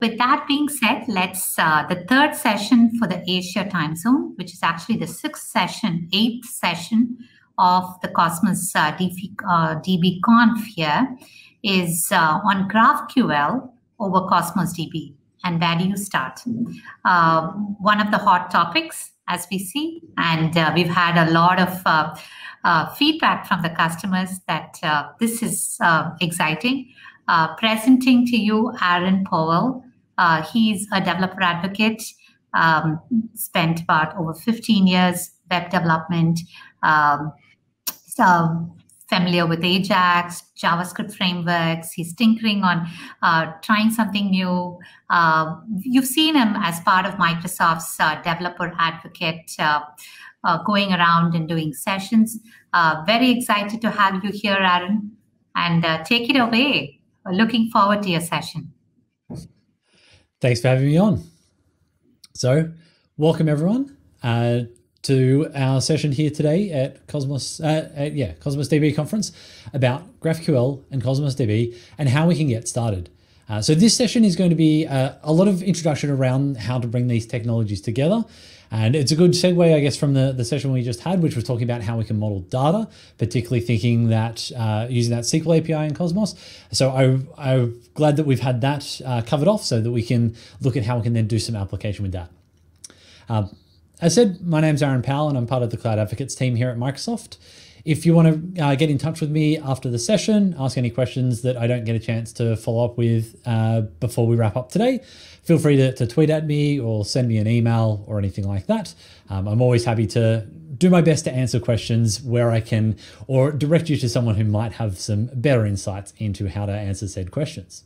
With that being said, let's the third session for the Asia time zone, which is actually the eighth session of the Cosmos DB Conf here, is on GraphQL over CosmosDB. And where do you start? One of the hot topics, as we see, and we've had a lot of feedback from the customers that this is exciting. Presenting to you Aaron Powell. He's a developer advocate, spent about over 15 years web development, so familiar with Ajax, JavaScript frameworks. He's tinkering on trying something new. You've seen him as part of Microsoft's developer advocate, going around and doing sessions. Very excited to have you here, Aaron, and take it away. Looking forward to your session. Thanks for having me on. So, welcome everyone to our session here today at CosmosDB conference about GraphQL and CosmosDB and how we can get started. So this session is going to be a lot of introduction around how to bring these technologies together. And it's a good segue, I guess, from the session we just had, which was talking about how we can model data, particularly thinking that using that SQL API in Cosmos. So I'm glad that we've had that covered off so that we can look at how we can then do some application with that. As said, my name's Aaron Powell and I'm part of the Cloud Advocates team here at Microsoft. If you want to get in touch with me after the session, ask any questions that I don't get a chance to follow up with before we wrap up today, feel free to tweet at me or send me an email or anything like that. I'm always happy to do my best to answer questions where I can, or direct you to someone who might have some better insights into how to answer said questions.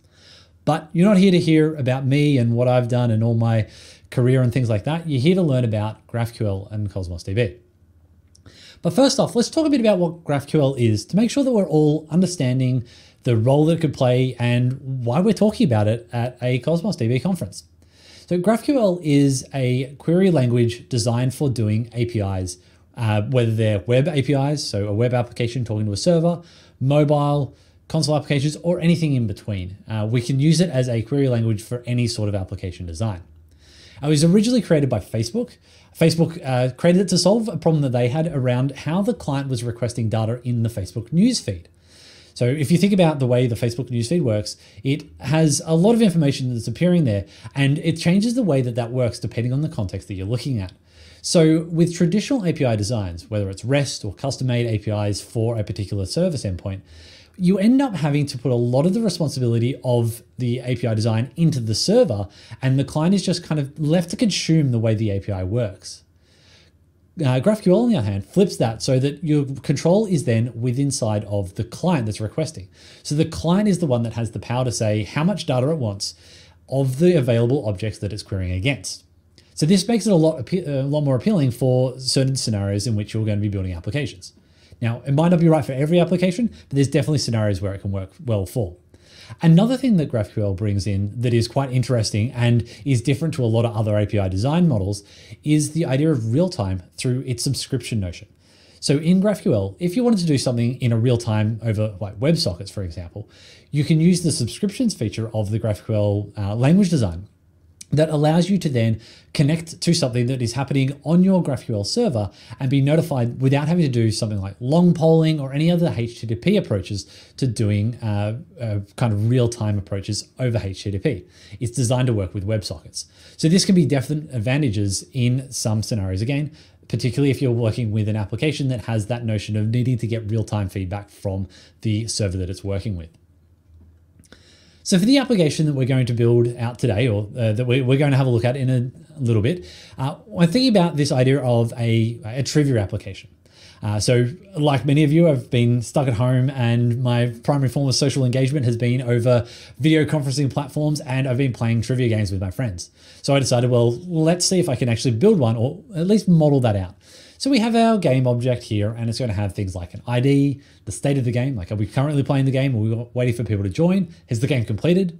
But you're not here to hear about me and what I've done and all my career and things like that. You're here to learn about GraphQL and CosmosDB. But first off, let's talk a bit about what GraphQL is to make sure that we're all understanding the role that it could play and why we're talking about it at a CosmosDB conference. So GraphQL is a query language designed for doing APIs, whether they're web APIs, so a web application talking to a server, mobile, console applications, or anything in between. We can use it as a query language for any sort of application design. It was originally created by Facebook. Facebook created it to solve a problem that they had around how the client was requesting data in the Facebook newsfeed. So if you think about the way the Facebook newsfeed works, it has a lot of information that's appearing there, and it changes the way that that works depending on the context that you're looking at. So with traditional API designs, whether it's REST or custom-made APIs for a particular service endpoint, you end up having to put a lot of the responsibility of the API design into the server, and the client is just kind of left to consume the way the API works. GraphQL, on the other hand, flips that so that your control is then inside of the client that's requesting. So the client is the one that has the power to say how much data it wants of the available objects that it's querying against. So this makes it a lot more appealing for certain scenarios in which you're going to be building applications. Now, it might not be right for every application, but there's definitely scenarios where it can work well for. Another thing that GraphQL brings in that is quite interesting and is different to a lot of other API design models is the idea of real-time through its subscription notion. So in GraphQL, if you wanted to do something in a real time over like WebSockets, for example, you can use the subscriptions feature of the GraphQL language design that allows you to then connect to something that is happening on your GraphQL server and be notified without having to do something like long polling or any other HTTP approaches to doing kind of real-time approaches over HTTP. It's designed to work with WebSockets. So this can be definite advantages in some scenarios, again, particularly if you're working with an application that has that notion of needing to get real-time feedback from the server that it's working with. So for the application that we're going to build out today, or that we're going to have a look at in a little bit, I'm thinking about this idea of a trivia application. So like many of you, I've been stuck at home and my primary form of social engagement has been over video conferencing platforms, and I've been playing trivia games with my friends. So I decided, well, let's see if I can actually build one or at least model that out. So we have our game object here, and it's going to have things like an ID, the state of the game, like are we currently playing the game, or are we waiting for people to join? Has the game completed?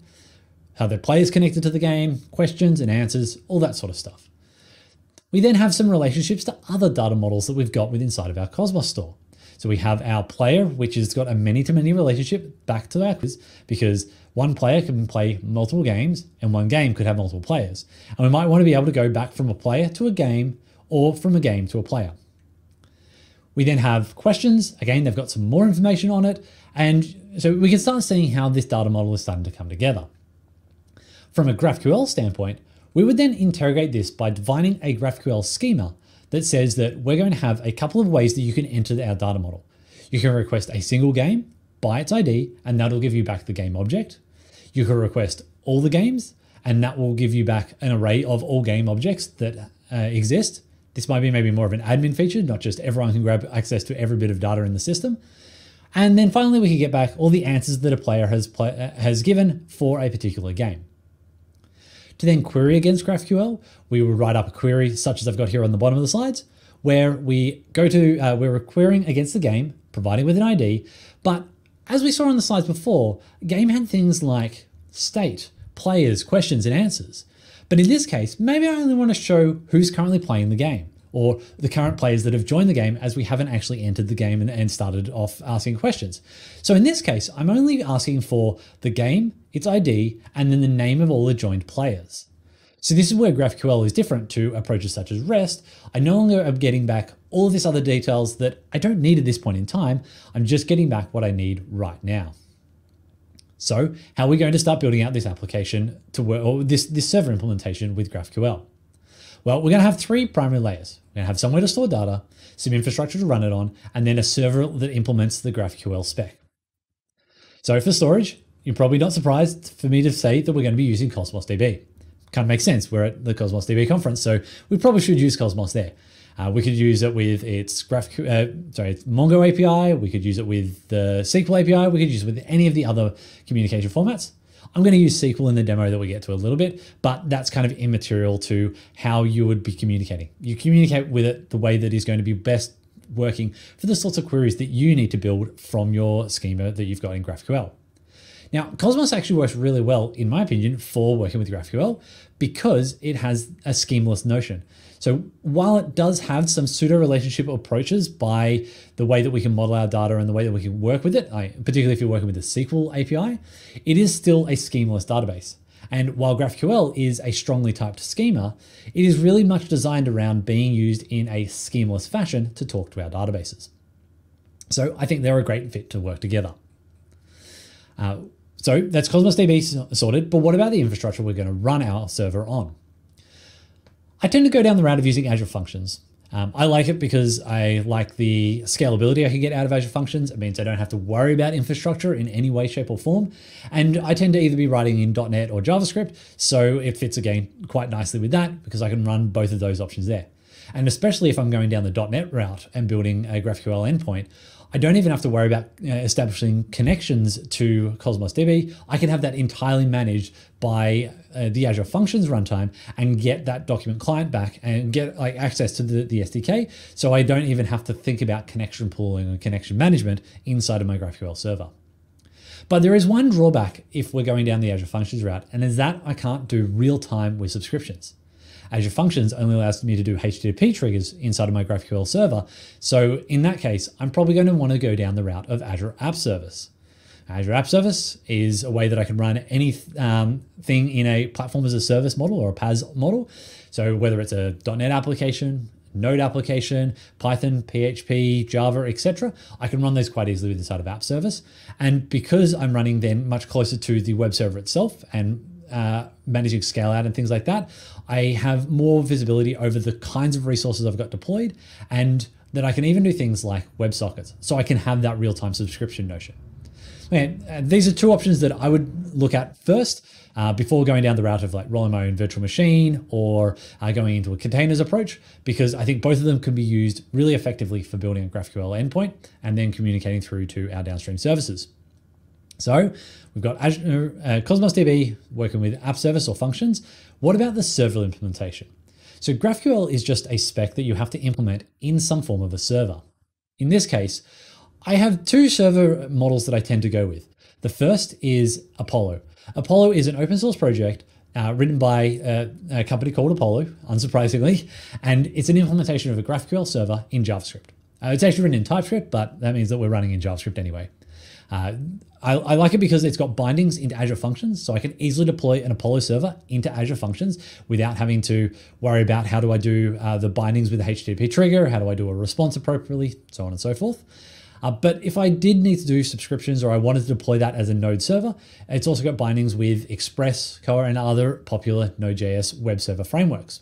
How the players connected to the game, questions and answers, all that sort of stuff. We then have some relationships to other data models that we've got within inside of our Cosmos store. So we have our player, which has got a many-to-many relationship back to our quiz, because one player can play multiple games and one game could have multiple players. And we might want to be able to go back from a player to a game or from a game to a player. We then have questions. Again, they've got some more information on it. And so we can start seeing how this data model is starting to come together. From a GraphQL standpoint, we would then interrogate this by defining a GraphQL schema that says that we're going to have a couple of ways that you can enter our data model. You can request a single game by its ID, and that'll give you back the game object. You can request all the games, and that will give you back an array of all game objects that exist. This might be maybe more of an admin feature, not just everyone can grab access to every bit of data in the system. And then finally, we can get back all the answers that a player has given for a particular game. To then query against GraphQL, we will write up a query such as I've got here on the bottom of the slides, where we go to, we're querying against the game, providing with an ID. But as we saw on the slides before, game had things like state, players, questions, and answers. But in this case, maybe I only want to show who's currently playing the game, or the current players that have joined the game, as we haven't actually entered the game and started off asking questions. So in this case, I'm only asking for the game, its ID, and then the name of all the joined players. So this is where GraphQL is different to approaches such as REST. I no longer am getting back all of this other details that I don't need at this point in time. I'm just getting back what I need right now. So how are we going to start building out this application to work, or this server implementation with GraphQL? Well, we're going to have three primary layers. We're going to have somewhere to store data, some infrastructure to run it on, and then a server that implements the GraphQL spec. So for storage, you're probably not surprised for me to say that we're going to be using CosmosDB. Kind of makes sense. We're at the CosmosDB conference, so we probably should use Cosmos there. We could use it with its its Mongo API. We could use it with the SQL API. We could use it with any of the other communication formats. I'm going to use SQL in the demo that we get to a little bit, but that's kind of immaterial to how you would be communicating. You communicate with it the way that is going to be best working for the sorts of queries that you need to build from your schema that you've got in GraphQL. Now, Cosmos actually works really well, in my opinion, for working with GraphQL because it has a schemaless notion. So while it does have some pseudo relationship approaches by the way that we can model our data and the way that we can work with it, particularly if you're working with the SQL API, it is still a schemaless database. And while GraphQL is a strongly typed schema, it is really much designed around being used in a schemaless fashion to talk to our databases. So I think they're a great fit to work together. So that's CosmosDB sorted, but what about the infrastructure we're going to run our server on? I tend to go down the route of using Azure Functions. I like it because I like the scalability I can get out of Azure Functions. It means I don't have to worry about infrastructure in any way, shape, or form. And I tend to either be writing in .NET or JavaScript, so it fits again quite nicely with that because I can run both of those options there. And especially if I'm going down the .NET route and building a GraphQL endpoint, I don't even have to worry about establishing connections to CosmosDB. I can have that entirely managed by the Azure Functions runtime and get that document client back and get access to the SDK. So I don't even have to think about connection pooling and connection management inside of my GraphQL server. But there is one drawback if we're going down the Azure Functions route, and is that I can't do real time with subscriptions. Azure Functions only allows me to do HTTP triggers inside of my GraphQL server. So in that case, I'm probably going to want to go down the route of Azure App Service. Azure App Service is a way that I can run anything in a platform as a service model or a PaaS model. So whether it's a .NET application, Node application, Python, PHP, Java, etc., I can run those quite easily with inside of App Service. And because I'm running then much closer to the web server itself and managing scale out and things like that, I have more visibility over the kinds of resources I've got deployed, and that I can even do things like WebSockets. So I can have that real-time subscription notion. And these are two options that I would look at first before going down the route of like rolling my own virtual machine or going into a containers approach, because I think both of them can be used really effectively for building a GraphQL endpoint and then communicating through to our downstream services. So we've got Azure, CosmosDB working with app service or functions. What about the serverless implementation? So GraphQL is just a spec that you have to implement in some form of a server. In this case, I have two server models that I tend to go with. The first is Apollo. Apollo is an open source project written by a company called Apollo, unsurprisingly, and it's an implementation of a GraphQL server in JavaScript. It's actually written in TypeScript, but that means that we're running in JavaScript anyway. I like it because it's got bindings into Azure Functions, so I can easily deploy an Apollo server into Azure Functions without having to worry about how do I do the bindings with the HTTP trigger, how do I do a response appropriately, so on and so forth. But if I did need to do subscriptions or I wanted to deploy that as a Node server, it's also got bindings with Express, Core, and other popular Node.js web server frameworks.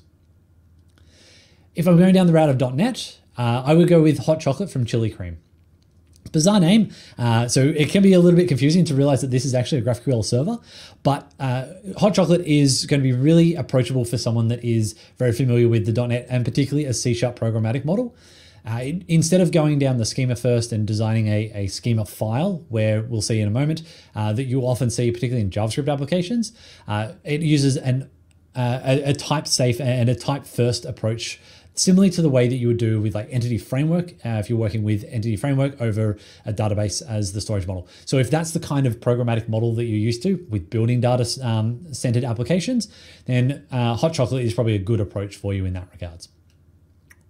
If I'm going down the route of .NET, I would go with Hot Chocolate from Chili Cream. Bizarre name, so it can be a little bit confusing to realize that this is actually a GraphQL server, but Hot Chocolate is going to be really approachable for someone that is very familiar with the .NET and particularly a C# programmatic model. Instead of going down the schema first and designing a schema file, where we'll see in a moment that you often see, particularly in JavaScript applications, it uses a type safe and a type first approach, similarly to the way that you would do with like Entity Framework, if you're working with Entity Framework over a database as the storage model. So if that's the kind of programmatic model that you're used to with building data-centered applications, then Hot Chocolate is probably a good approach for you in that regards.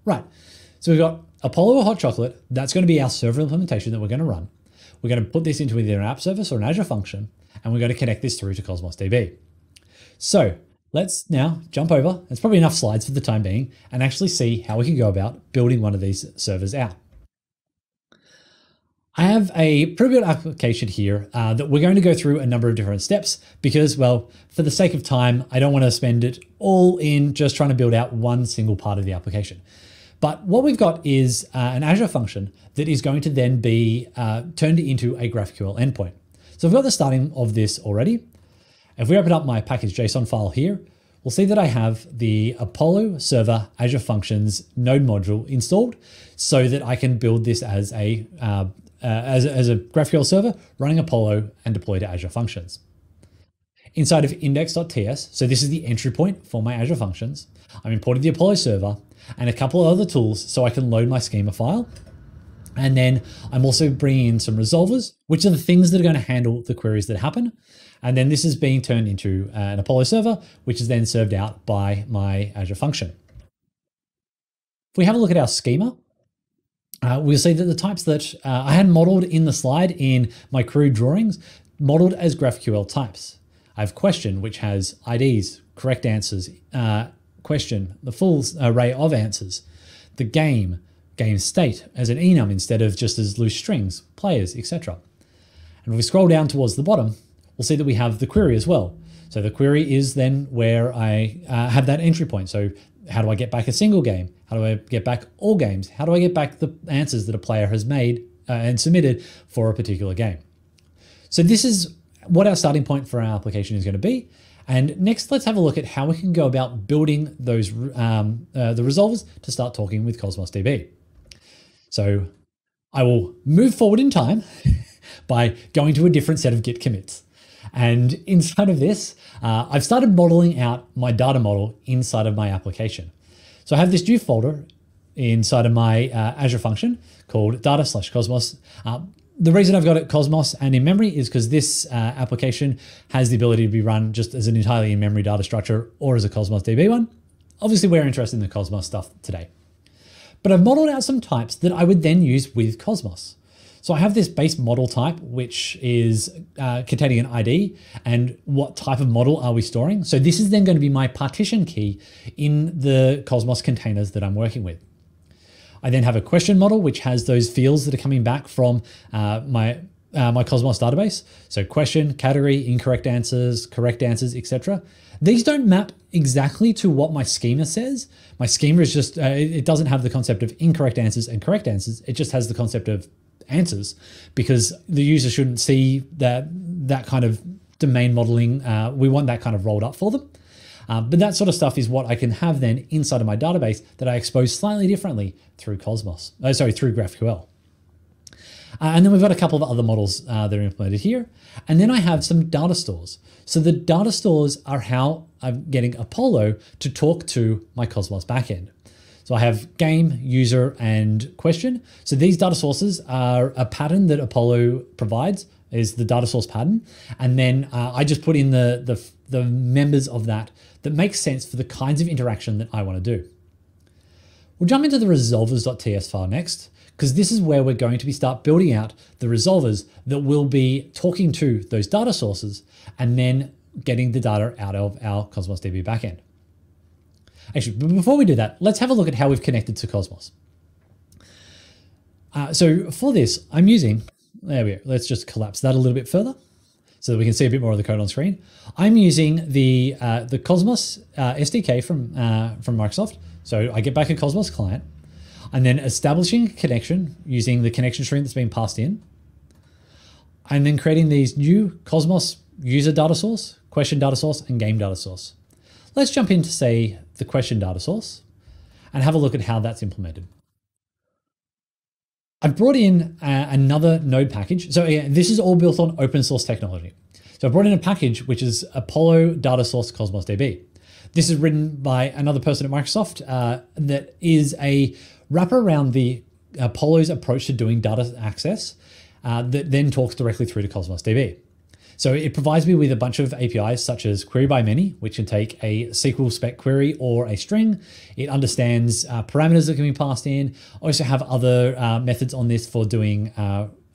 Right, so we've got Apollo or Hot Chocolate. That's going to be our server implementation that we're going to run. We're going to put this into either an app service or an Azure function, and we're going to connect this through to CosmosDB. So let's now jump over, it's probably enough slides for the time being, and actually see how we can go about building one of these servers out. I have a pretty good application here that we're going to go through a number of different steps because, well, for the sake of time, I don't want to spend it all in just trying to build out one single part of the application. But what we've got is an Azure function that is going to then be turned into a GraphQL endpoint. So I've got the starting of this already. If we open up my package.json file here, we'll see that I have the Apollo server Azure Functions node module installed so that I can build this as a GraphQL server running Apollo and deploy to Azure Functions. Inside of index.ts, so this is the entry point for my Azure Functions, I'm importing the Apollo server and a couple of other tools so I can load my schema file. And then I'm also bringing in some resolvers, which are the things that are going to handle the queries that happen. And then this is being turned into an Apollo server, which is then served out by my Azure function. If we have a look at our schema, we'll see that the types that I had modeled in the slide in my crude drawings, modeled as GraphQL types. I have question, which has IDs, correct answers, question, the full array of answers, the game state as an enum instead of just as loose strings, players, etc. And if we scroll down towards the bottom, we'll see that we have the query as well. So the query is then where I have that entry point. So how do I get back a single game? How do I get back all games? How do I get back the answers that a player has made and submitted for a particular game? So this is what our starting point for our application is going to be. And next, let's have a look at how we can go about building those the resolvers to start talking with CosmosDB. So I will move forward in time by going to a different set of Git commits. And inside of this, I've started modeling out my data model inside of my application. So I have this new folder inside of my Azure function called data/cosmos. The reason I've got it Cosmos and in memory is because this application has the ability to be run just as an entirely in-memory data structure or as a CosmosDB one. Obviously, we're interested in the Cosmos stuff today. But I've modeled out some types that I would then use with Cosmos. So I have this base model type, which is containing an ID and what type of model are we storing. So this is then going to be my partition key in the Cosmos containers that I'm working with. I then have a question model, which has those fields that are coming back from my Cosmos database. So question, category, incorrect answers, correct answers, etc. These don't map exactly to what my schema says. My schema is just, it doesn't have the concept of incorrect answers and correct answers. It just has the concept of answers because the user shouldn't see that kind of domain modeling. We want that kind of rolled up for them. But that sort of stuff is what I can have then inside of my database that I expose slightly differently through through GraphQL. And then we've got a couple of other models that are implemented here. And then I have some data stores. So the data stores are how I'm getting Apollo to talk to my Cosmos backend. So I have game, user, and question. So these data sources are a pattern that Apollo provides, is the data source pattern. And then I just put in the members of that makes sense for the kinds of interaction that I want to do. We'll jump into the resolvers.ts file next, because this is where we're going to start building out the resolvers that will be talking to those data sources and then getting the data out of our CosmosDB backend. Actually, but before we do that, let's have a look at how we've connected to Cosmos. So for this, I'm using, there we go, let's just collapse that a little bit further so that we can see a bit more of the code on screen. I'm using the Cosmos SDK from Microsoft. So I get back a Cosmos client and then establishing a connection using the connection string that's been passed in, and then creating these new Cosmos user data source, question data source, and game data source. Let's jump into, say, the question data source and have a look at how that's implemented. I've brought in another node package. So again, this is all built on open source technology. So I brought in a package which is Apollo Data Source CosmosDB. This is written by another person at Microsoft that is a wrapper around the Apollo's approach to doing data access that then talks directly through to CosmosDB. So it provides me with a bunch of APIs such as query by many, which can take a SQL spec query or a string. It understands parameters that can be passed in. I also have other methods on this for doing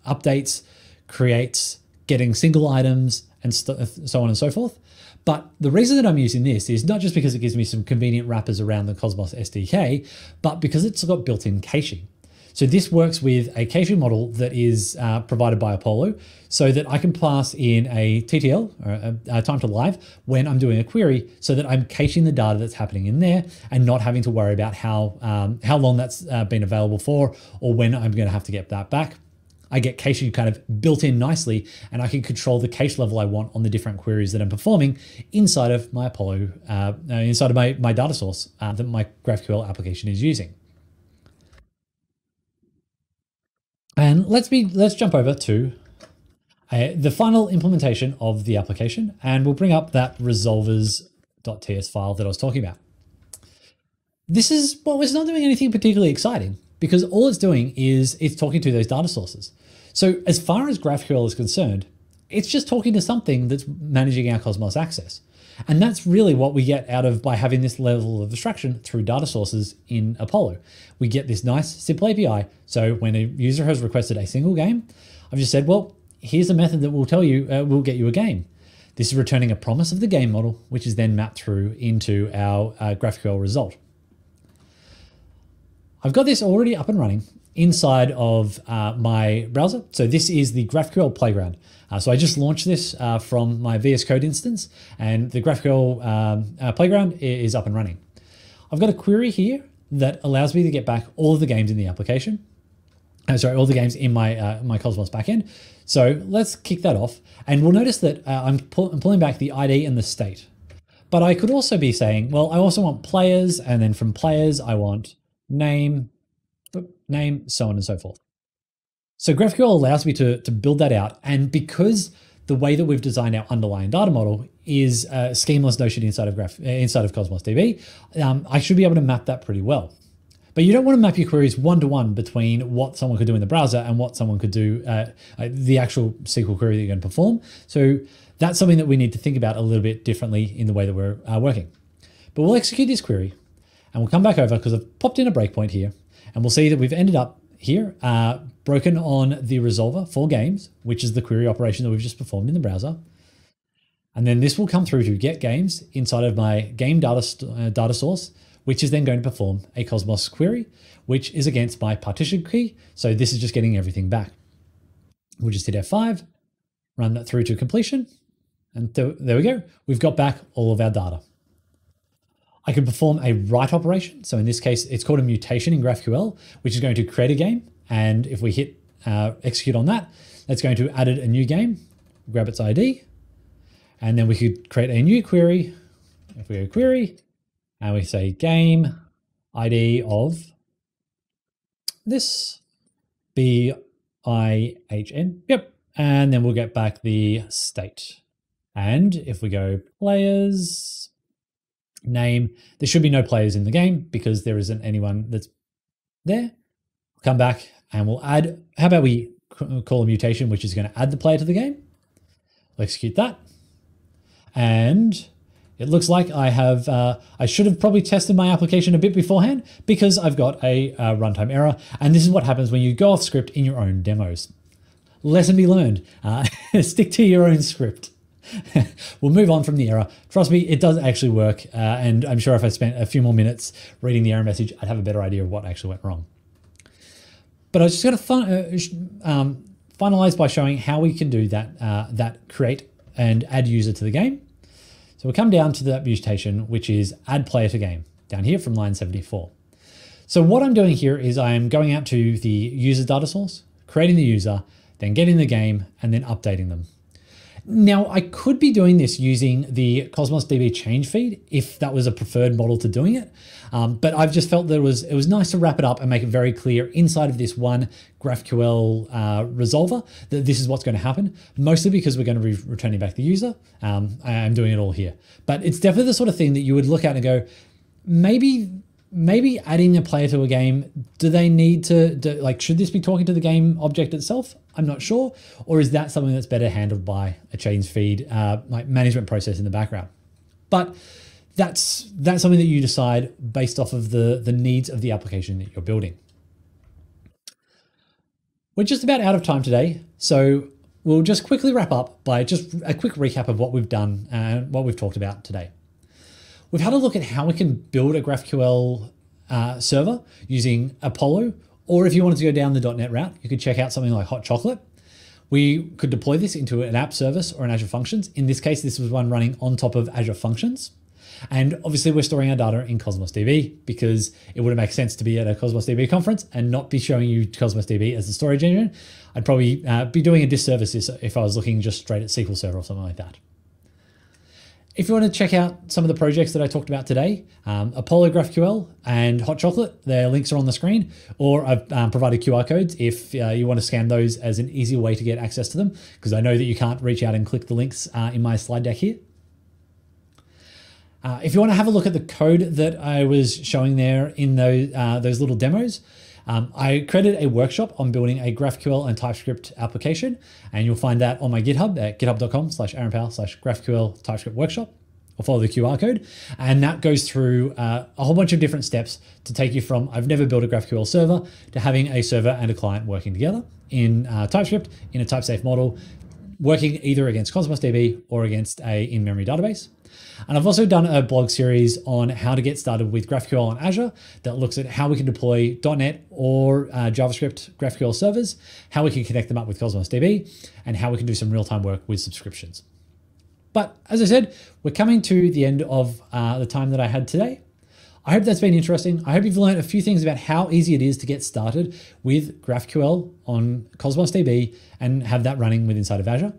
updates, creates, getting single items, and so on and so forth. But the reason that I'm using this is not just because it gives me some convenient wrappers around the Cosmos SDK, but because it's got built-in caching. So this works with a caching model that is provided by Apollo so that I can pass in a TTL, or a time to live, when I'm doing a query so that I'm caching the data that's happening in there and not having to worry about how long that's been available for or when I'm going to have to get that back. I get caching kind of built in nicely, and I can control the cache level I want on the different queries that I'm performing inside of my Apollo, inside of my data source that my GraphQL application is using. And let's jump over to the final implementation of the application, and we'll bring up that resolvers.ts file that I was talking about. This is, well, it's not doing anything particularly exciting because all it's doing is it's talking to those data sources. So as far as GraphQL is concerned, it's just talking to something that's managing our Cosmos access. And that's really what we get out of by having this level of abstraction through data sources in Apollo. We get this nice simple API. So when a user has requested a single game, I've just said, well, here's a method that will tell you, will get you a game. This is returning a promise of the game model, which is then mapped through into our GraphQL result. I've got this already up and running inside of my browser. So this is the GraphQL playground. So I just launched this from my VS Code instance, and the GraphQL playground is up and running. I've got a query here that allows me to get back all of the games in the application. All the games in my my Cosmos backend. So let's kick that off, and we'll notice that I'm pulling back the ID and the state. But I could also be saying, well, I also want players, and then from players I want name, so on and so forth. So GraphQL allows me to build that out, and because the way that we've designed our underlying data model is a schemaless notion inside of CosmosDB, I should be able to map that pretty well. But you don't want to map your queries one-to-one between what someone could do in the browser and what someone could do, the actual SQL query that you're going to perform. So that's something that we need to think about a little bit differently in the way that we're working. But we'll execute this query, and we'll come back over because I've popped in a breakpoint here, and we'll see that we've ended up here, broken on the resolver for games, which is the query operation that we've just performed in the browser. And then this will come through to get games inside of my game data source, which is then going to perform a Cosmos query, which is against my partition key. So this is just getting everything back. We'll just hit F5, run that through to completion. And there we go. We've got back all of our data. I can perform a write operation. So in this case, it's called a mutation in GraphQL, which is going to create a game. And if we hit execute on that, that's going to add a new game, grab its ID, and then we could create a new query. If we go query, and we say game ID of this, BIHN, yep. And then we'll get back the state. And if we go players, name, there should be no players in the game because there isn't anyone that's there. We'll come back and we'll add, how about we call a mutation, which is going to add the player to the game. We'll execute that. And It looks like I have, I should have probably tested my application a bit beforehand because I've got a runtime error. And this is what happens when you go off script in your own demos. Lesson be learned, stick to your own script. We'll move on from the error. Trust me, it does actually work. And I'm sure if I spent a few more minutes reading the error message, I'd have a better idea of what actually went wrong. But I was just going to finalize by showing how we can do that, that create and add user to the game. So we'll come down to that mutation, which is add player to game, down here from line 74. So what I'm doing here is I'm going out to the user data source, creating the user, then getting the game, and then updating them. Now, I could be doing this using the CosmosDB change feed if that was a preferred model to doing it. But I've just felt that it was nice to wrap it up and make it very clear inside of this one GraphQL resolver that this is what's going to happen, mostly because we're going to be returning back the user. I'm doing it all here. But it's definitely the sort of thing that you would look at and go, maybe adding a player to a game, do they need to, like, should this be talking to the game object itself? I'm not sure. Or is that something that's better handled by a change feed like management process in the background? But that's something that you decide based off of the needs of the application that you're building. We're just about out of time today, so we'll just quickly wrap up by just a quick recap of what we've done and what we've talked about today. We've had a look at how we can build a GraphQL server using Apollo, or if you wanted to go down the .NET route, you could check out something like Hot Chocolate. We could deploy this into an app service or an Azure Functions. In this case, this was one running on top of Azure Functions. And obviously we're storing our data in CosmosDB because it wouldn't make sense to be at a CosmosDB conference and not be showing you CosmosDB as the storage engine. I'd probably be doing a disservice if I was looking just straight at SQL Server or something like that. If you want to check out some of the projects that I talked about today, Apollo GraphQL and Hot Chocolate, their links are on the screen, or I've provided QR codes if you want to scan those as an easy way to get access to them, because I know that you can't reach out and click the links in my slide deck here. If you want to have a look at the code that I was showing there in those little demos, I created a workshop on building a GraphQL and TypeScript application, and you'll find that on my GitHub at github.com/aaronpowell/GraphQL TypeScript workshop, or follow the QR code. And that goes through a whole bunch of different steps to take you from I've never built a GraphQL server to having a server and a client working together in TypeScript in a type-safe model, working either against CosmosDB or against a in-memory database. And I've also done a blog series on how to get started with GraphQL on Azure that looks at how we can deploy .NET or JavaScript GraphQL servers, how we can connect them up with CosmosDB, and how we can do some real-time work with subscriptions. But as I said, we're coming to the end of the time that I had today. I hope that's been interesting. I hope you've learned a few things about how easy it is to get started with GraphQL on CosmosDB and have that running with inside of Azure.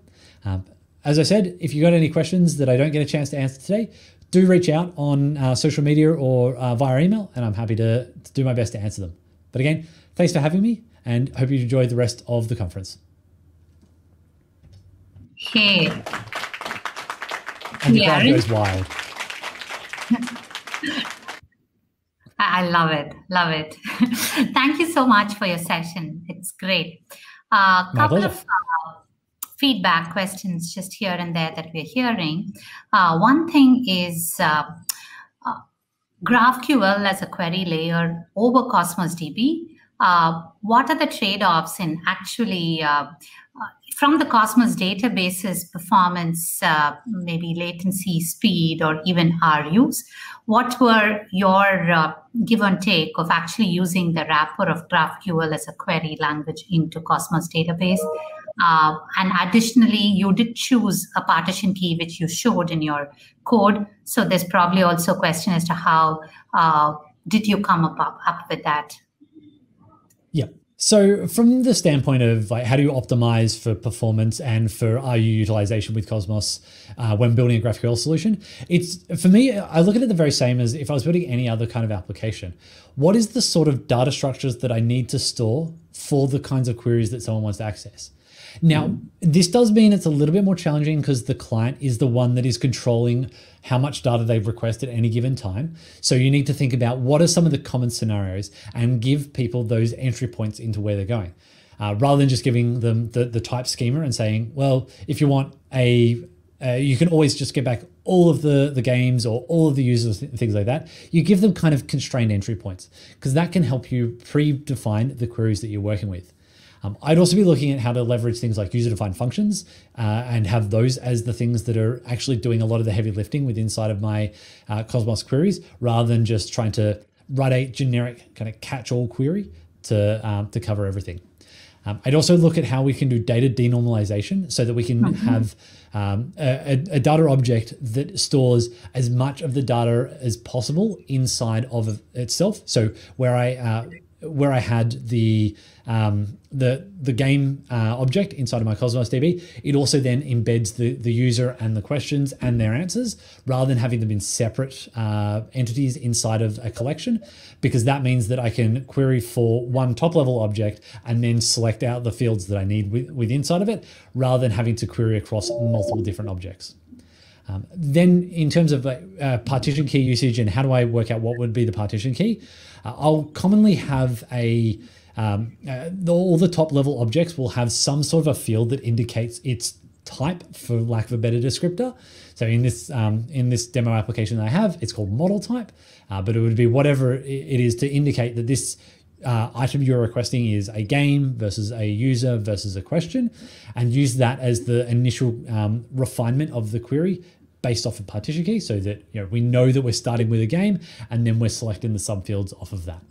As I said, if you got any questions that I don't get a chance to answer today, do reach out on social media or via email, and I'm happy to do my best to answer them. But again, thanks for having me, and hope you enjoy the rest of the conference. Hey. And the crowd goes wild. I love it. Love it. Thank you so much for your session. It's great. Couple of feedback questions just here and there that we're hearing. One thing is GraphQL as a query layer over Cosmos DB. What are the trade-offs in actually from the Cosmos database's performance, maybe latency, speed, or even RUs? What were your give and take of actually using the wrapper of GraphQL as a query language into Cosmos database? And additionally, you did choose a partition key, which you showed in your code. So there's probably also a question as to how did you come up with that? Yeah. So from the standpoint of like, how do you optimize for performance and for RU utilization with Cosmos when building a GraphQL solution? It's, for me, I look at it the very same as if I was building any other kind of application. What is the sort of data structures that I need to store for the kinds of queries that someone wants to access? Now, this does mean it's a little bit more challenging because the client is the one that is controlling how much data they request at any given time. So you need to think about what are some of the common scenarios and give people those entry points into where they're going. Rather than just giving them the type schema and saying, well, if you want a you can always just get back all of the games or all of the users, things like that. You give them kind of constrained entry points because that can help you predefine the queries that you're working with. I'd also be looking at how to leverage things like user-defined functions and have those as the things that are actually doing a lot of the heavy lifting within inside of my Cosmos queries, rather than just trying to write a generic kind of catch-all query to cover everything. I'd also look at how we can do data denormalization so that we can have a data object that stores as much of the data as possible inside of itself. So where I had the game object inside of my CosmosDB, it also then embeds the user and the questions and their answers, rather than having them in separate entities inside of a collection, because that means that I can query for one top level object and then select out the fields that I need with inside of it, rather than having to query across multiple different objects. Then in terms of partition key usage and how do I work out what would be the partition key, I'll commonly have all the top level objects will have some sort of a field that indicates its type, for lack of a better descriptor. So in this demo application that I have, it's called model type, but it would be whatever it is to indicate that this item you're requesting is a game versus a user versus a question, and use that as the initial refinement of the query based off of partition key, so that we know that we're starting with a game and then we're selecting the subfields off of that.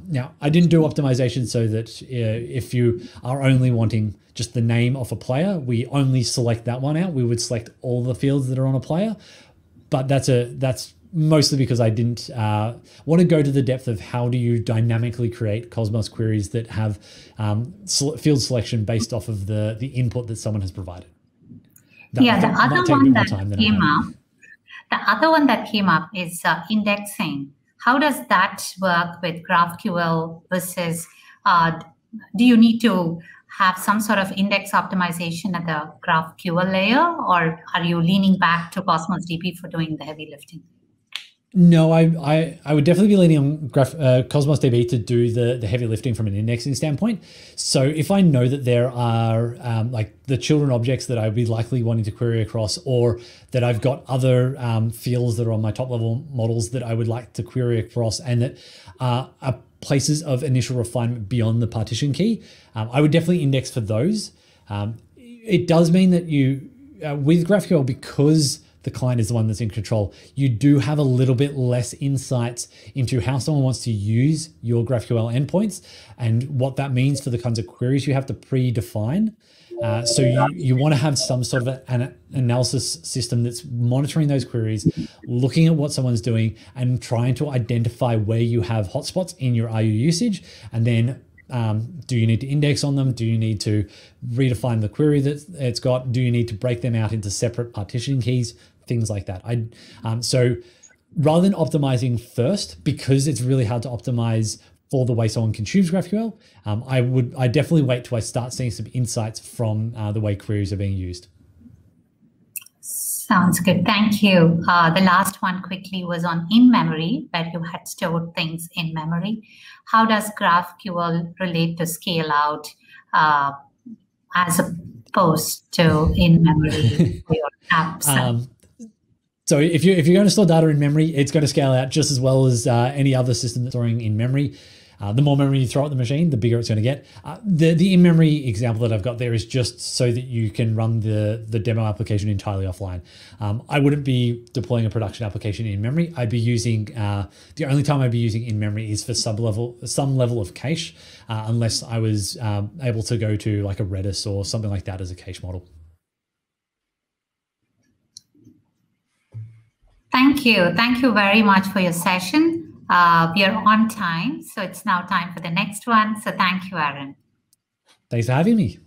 Now, I didn't do optimization so that if you are only wanting just the name of a player, we only select that one out. We would select all the fields that are on a player, but that's mostly because I didn't want to go to the depth of how do you dynamically create Cosmos queries that have field selection based off of the input that someone has provided. The other one that came up is indexing. How does that work with GraphQL versus, do you need to have some sort of index optimization at the GraphQL layer, or are you leaning back to CosmosDB for doing the heavy lifting? No, I would definitely be leaning on CosmosDB to do the heavy lifting from an indexing standpoint. So if I know that there are like the children objects that I would be likely wanting to query across, or that I've got other fields that are on my top level models that I would like to query across, and that are places of initial refinement beyond the partition key, I would definitely index for those. It does mean that you, with GraphQL, because the client is the one that's in control, you do have a little bit less insights into how someone wants to use your GraphQL endpoints and what that means for the kinds of queries you have to predefine. So you want to have some sort of an analysis system that's monitoring those queries, looking at what someone's doing and trying to identify where you have hotspots in your RU usage, and then do you need to index on them? Do you need to redefine the query that it's got? Do you need to break them out into separate partition keys? Things like that. So rather than optimizing first, because it's really hard to optimize for the way someone consumes GraphQL, I definitely wait till I start seeing some insights from the way queries are being used. Sounds good. Thank you. The last one quickly was on in-memory, where you had stored things in memory. How does GraphQL relate to scale out as opposed to in-memory for your apps? So if you're going to store data in memory, it's going to scale out just as well as any other system that's storing in memory. The more memory you throw at the machine, the bigger it's going to get. The in-memory example that I've got there is just so that you can run the demo application entirely offline. I wouldn't be deploying a production application in memory. I'd be using, the only time I'd be using in memory is for some level of cache, unless I was able to go to like a Redis or something like that as a cache model. Thank you. Thank you very much for your session. We are on time, so it's now time for the next one. So thank you, Aaron. Thanks for having me.